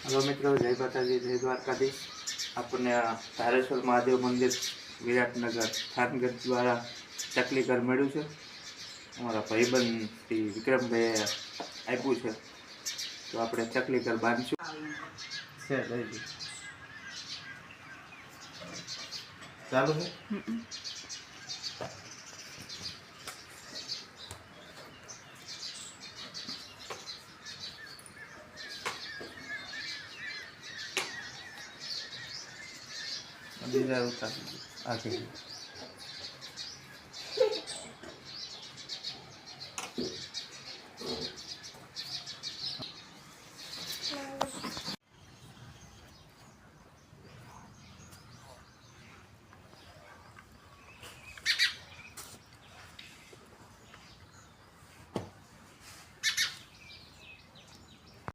Hello मित्रों, जय माताजी, जय द्वारकाधीश। अपने धारेश्वर महादेव मंदिर विराटनगर थानगढ़ द्वारा चकली घर मळ्युं छे। अमारा भाईबंध श्री विक्रमभाई आप्युं छे, तो आपणे चकली घर बांधशुं। चालू है। अभी उतार आगे